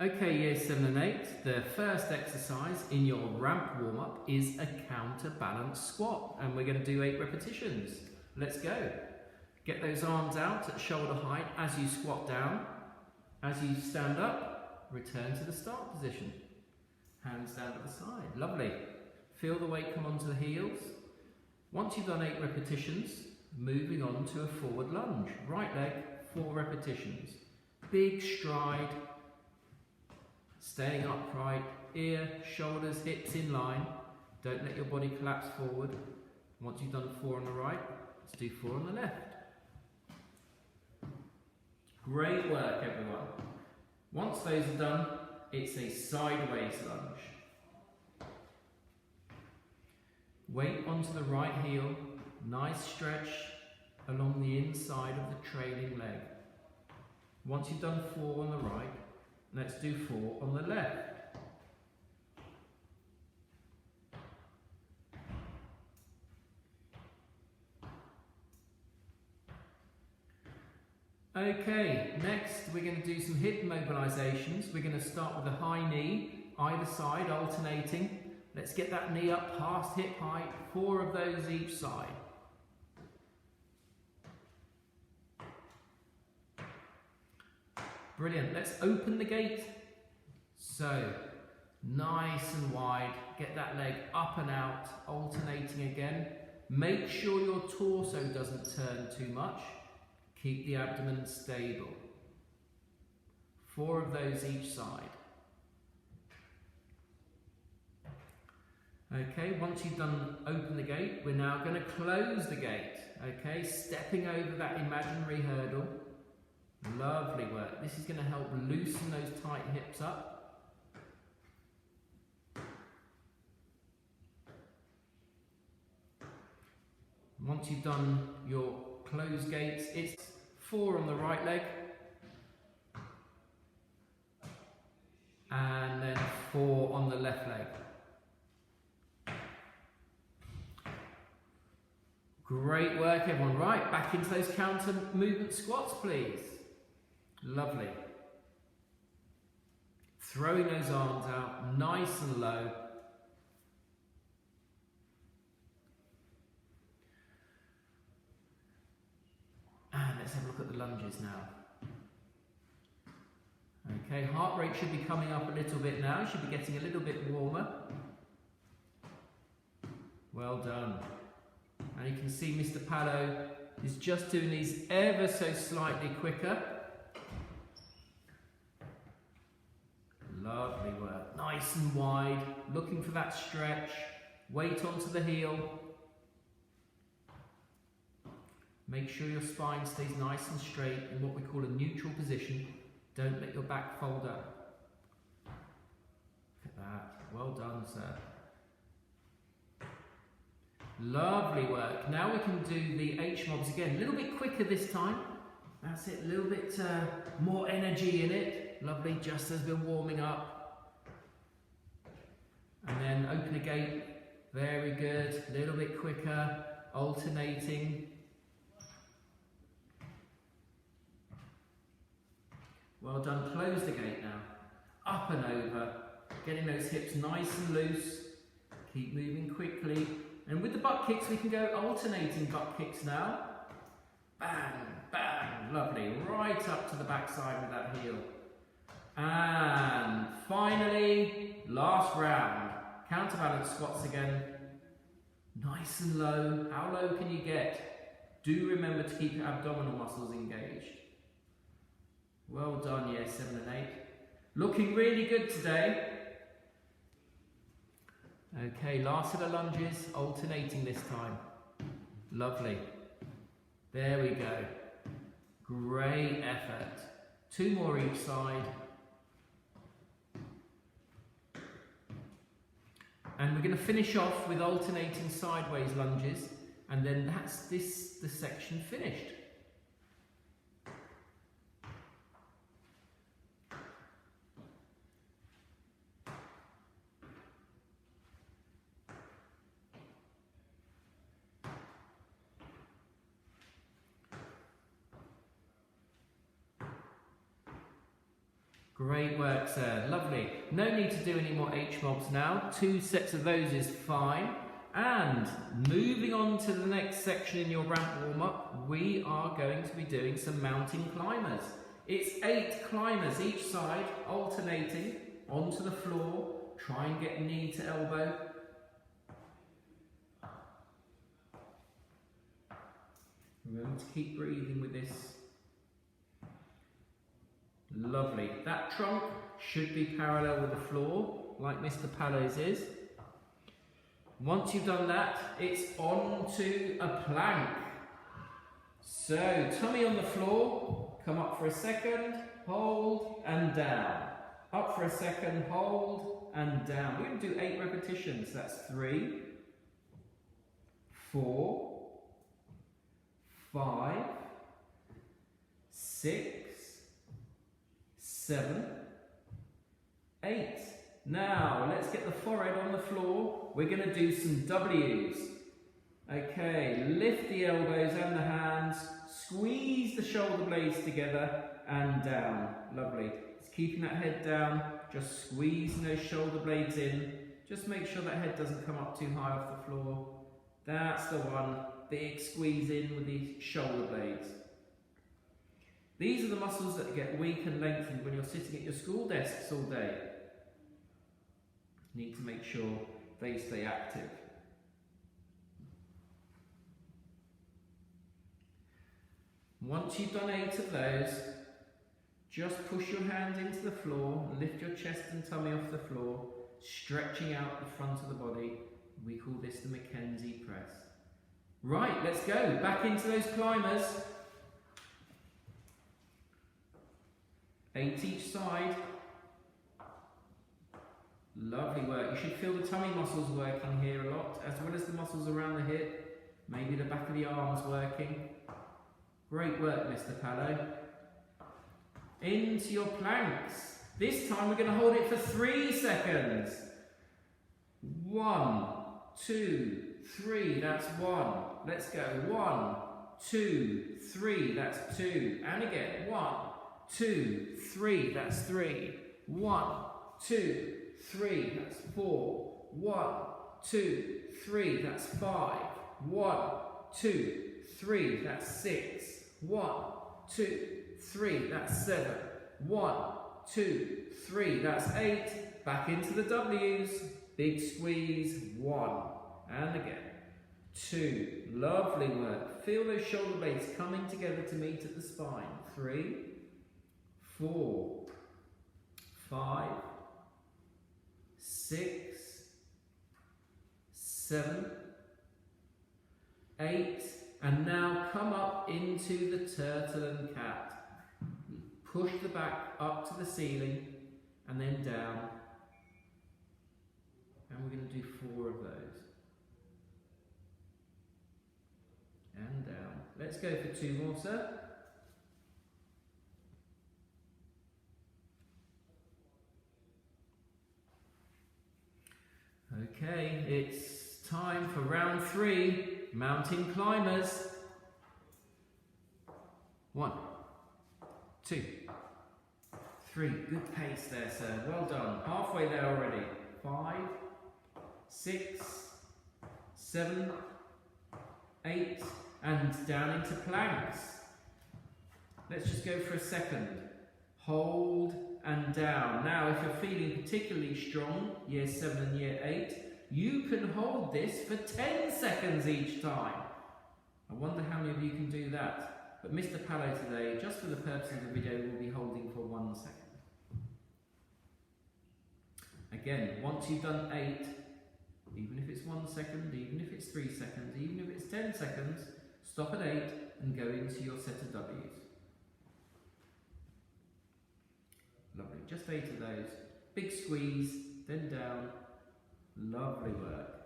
Okay, year 7 and 8, the first exercise in your ramp warm-up is a counterbalance squat, and we're going to do 8 repetitions. Let's go. Get those arms out at shoulder height as you squat down. As you stand up, return to the start position. Hands down to the side. Lovely. Feel the weight come onto the heels. Once you've done 8 repetitions, moving on to a forward lunge. Right leg, 4 repetitions. Big stride. Staying upright, ear, shoulders, hips in line. Don't let your body collapse forward. Once you've done 4 on the right, let's do 4 on the left. Great work, everyone. Once those are done, it's a sideways lunge. Weight onto the right heel, nice stretch along the inside of the trailing leg. Once you've done 4 on the right, let's do 4 on the left. Okay, next we're going to do some hip mobilizations. We're going to start with a high knee, either side, alternating. Let's get that knee up past hip height, 4 of those each side. Brilliant, let's open the gate. So, nice and wide, get that leg up and out, alternating again. Make sure your torso doesn't turn too much. Keep the abdomen stable. 4 of those each side. Okay, once you've done open the gate, we're now going to close the gate. Okay, stepping over that imaginary hurdle. Lovely work. This is going to help loosen those tight hips up. Once you've done your closed gates, it's 4 on the right leg. And then 4 on the left leg. Great work, everyone. Right, back into those counter movement squats, please. Lovely. Throwing those arms out, nice and low. And let's have a look at the lunges now. Okay, heart rate should be coming up a little bit now. Should be getting a little bit warmer. Well done. And you can see Mr. Palo is just doing these ever so slightly quicker. Lovely work. Nice and wide. Looking for that stretch. Weight onto the heel. Make sure your spine stays nice and straight in what we call a neutral position. Don't let your back fold up. Look at that. Well done, sir. Lovely work. Now we can do the H-mobs again. A little bit quicker this time. That's it. A little bit more energy in it. Lovely, just as we're warming up. And then open the gate. Very good. A little bit quicker. Alternating. Well done. Close the gate now. Up and over. Getting those hips nice and loose. Keep moving quickly. And with the butt kicks, we can go alternating butt kicks now. Bang, bang. Lovely. Right up to the backside with that heel. And finally, last round. Counterbalance squats again. Nice and low. How low can you get? Do remember to keep your abdominal muscles engaged. Well done, year 7 and 8. Looking really good today. Okay, last of the lunges, alternating this time. Lovely. There we go. Great effort. 2 more each side. And we're going to finish off with alternating sideways lunges, and then that's the section finished. Great work, sir. Lovely. No need to do any more H-mobs now. 2 sets of those is fine. And moving on to the next section in your ramp warm-up, we are going to be doing some mountain climbers. It's 8 climbers each side, alternating onto the floor. Try and get knee to elbow. Remember to keep breathing with this. Lovely. That trunk should be parallel with the floor, like Mr. Pallow's is. Once you've done that, it's on to a plank. So, tummy on the floor, come up for a second, hold, and down. Up for a second, hold, and down. We're going to do 8 repetitions. That's 3, 4, 5, 6, 7, 8. Now, let's get the forehead on the floor. We're going to do some W's. Okay, lift the elbows and the hands, squeeze the shoulder blades together and down. Lovely. Just keeping that head down, just squeezing those shoulder blades in. Just make sure that head doesn't come up too high off the floor. That's the one. Big squeeze in with the shoulder blades. These are the muscles that get weak and lengthened when you're sitting at your school desks all day. You need to make sure they stay active. Once you've done 8 of those, just push your hand into the floor, lift your chest and tummy off the floor, stretching out the front of the body. We call this the Mackenzie press. Right, let's go. Back into those climbers. 8 each side. Lovely work. You should feel the tummy muscles working here a lot, as well as the muscles around the hip. Maybe the back of the arms working. Great work, Mr. Pallow. Into your planks. This time we're going to hold it for 3 seconds. 1, 2, 3. That's 1. Let's go. 1, 2, 3. That's 2. And again. 1, 2, 3. That's 3. 1, 2, 3. That's 4. 1, 2, 3. That's 5. 1, 2, 3. That's 6. 1, 2, 3. That's 7. 1, 2, 3. That's 8. Back into the W's. Big squeeze. 1. And again. 2. Lovely work. Feel those shoulder blades coming together to meet at the spine. 3, 4, 5, 6, 7, 8, and now come up into the turtle and cat. Push the back up to the ceiling and then down. And we're going to do 4 of those. And down. Let's go for 2 more, sir. Okay, it's time for round 3, mountain climbers. 1, 2, 3. Good pace there, sir. Well done. Halfway there already. 5, 6, 7, 8, and down into planks. Let's just go for a second. Hold and down. Now, if you're feeling particularly strong, year 7 and year 8, you can hold this for 10 seconds each time. I wonder how many of you can do that. But Mr. Pallow today, just for the purpose of the video, will be holding for 1 second. Again, once you've done 8, even if it's 1 second, even if it's 3 seconds, even if it's 10 seconds, stop at 8 and go into your set of W's. Lovely, just 8 of those. Big squeeze, then down. Lovely work.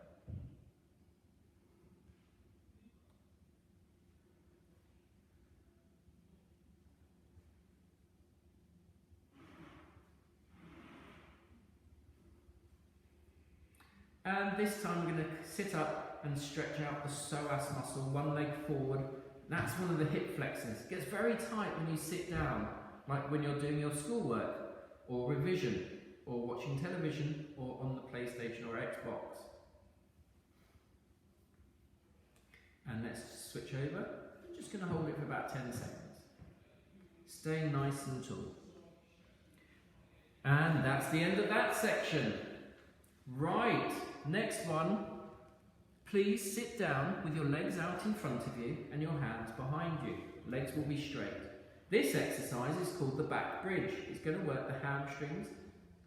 And this time we're going to sit up and stretch out the psoas muscle, one leg forward. That's one of the hip flexors. It gets very tight when you sit down, like when you're doing your schoolwork. or revision, or watching television, or on the PlayStation or Xbox. And let's switch over. I'm just going to hold it for about 10 seconds. Stay nice and tall. And that's the end of that section. Right, next one. Please sit down with your legs out in front of you and your hands behind you. Legs will be straight. This exercise is called the back bridge. It's going to work the hamstrings,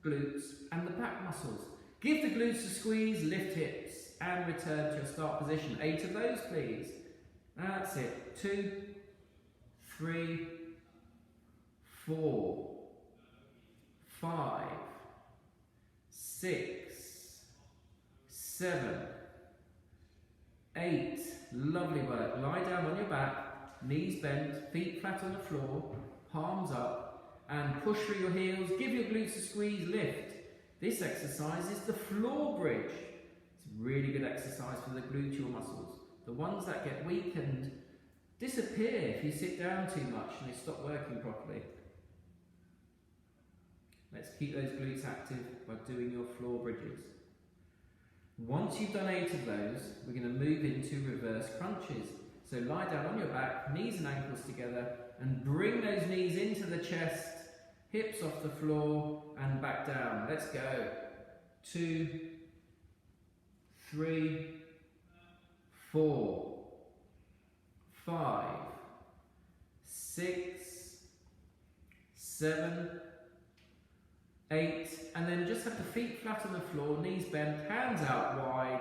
glutes and the back muscles. Give the glutes a squeeze, lift hips and return to your start position. 8 of those please. That's it. 2, 3, 4, 5, 6, 7, 8. Lovely work. Lie down on your back, knees bent, feet flat on the floor, palms up, and push through your heels. Give your glutes a squeeze, lift. This exercise is the floor bridge. It's a really good exercise for the gluteal muscles. The ones that get weakened disappear if you sit down too much and they stop working properly. Let's keep those glutes active by doing your floor bridges. Once you've done 8 of those, we're going to move into reverse crunches. So lie down on your back, knees and ankles together, and bring those knees into the chest, hips off the floor, and back down. Let's go. 2, 3, 4, 5, 6, 7, 8, and then just have the feet flat on the floor, knees bent, hands out wide,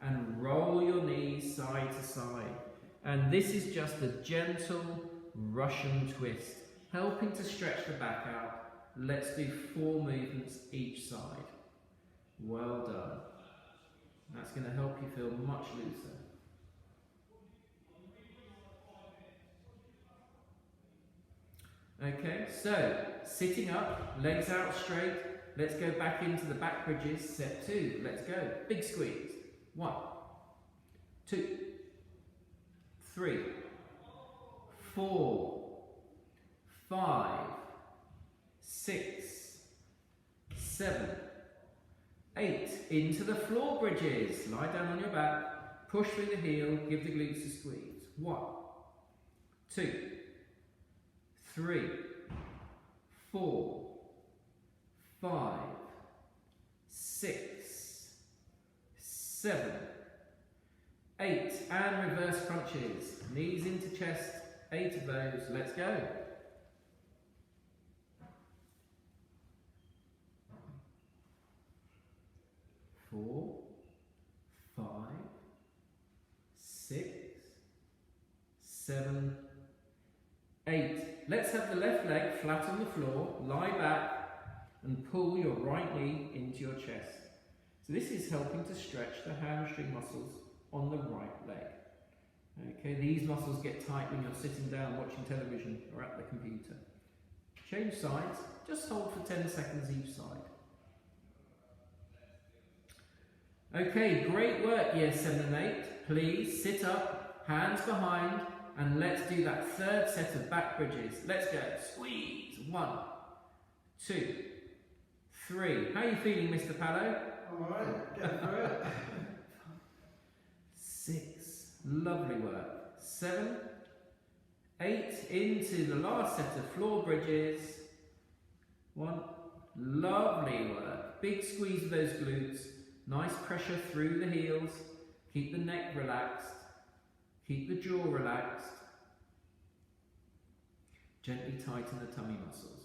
and roll your knees side to side. And this is just a gentle Russian twist, helping to stretch the back out. Let's do 4 movements each side. Well done. That's going to help you feel much looser. Okay, so sitting up, legs out straight. Let's go back into the back bridges. Set 2. Let's go. Big squeeze. 1, 2, 3, 4, 5, 6, 7, 8. Into the floor bridges. Lie down on your back. Push through the heel. Give the glutes a squeeze. 1, 2, 3, 4, 5, 6, 7, 8. And reverse crunches. Knees into chest. 8 of those. Let's go. 4, 5, 6, 7, 8. Let's have the left leg flat on the floor, lie back and pull your right knee into your chest. So this is helping to stretch the hamstring muscles on the right leg. Okay, these muscles get tight when you're sitting down watching television or at the computer. Change sides, just hold for 10 seconds each side. Okay, great work year 7 and 8. Please sit up, hands behind, and let's do that 3rd set of back bridges. Let's go. Squeeze. 1, 2, 3. How are you feeling, Mr. Pallo? I'm alright, get through it. 6. Lovely work. 7, 8. Into the last set of floor bridges. 1. Lovely work. Big squeeze of those glutes. Nice pressure through the heels. Keep the neck relaxed. Keep the jaw relaxed. Gently tighten the tummy muscles.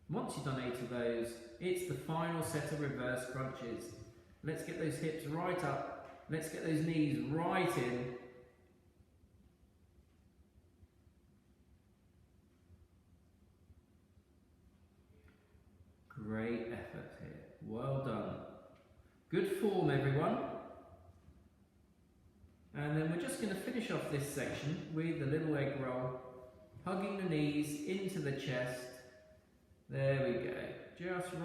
Once you've done 8 of those, it's the final set of reverse crunches. Let's get those hips right up. Let's get those knees right in. Great effort here. Well done. Good form, everyone. And then we're just going to finish off this section with a little egg roll, hugging the knees into the chest. There we go. Just rock.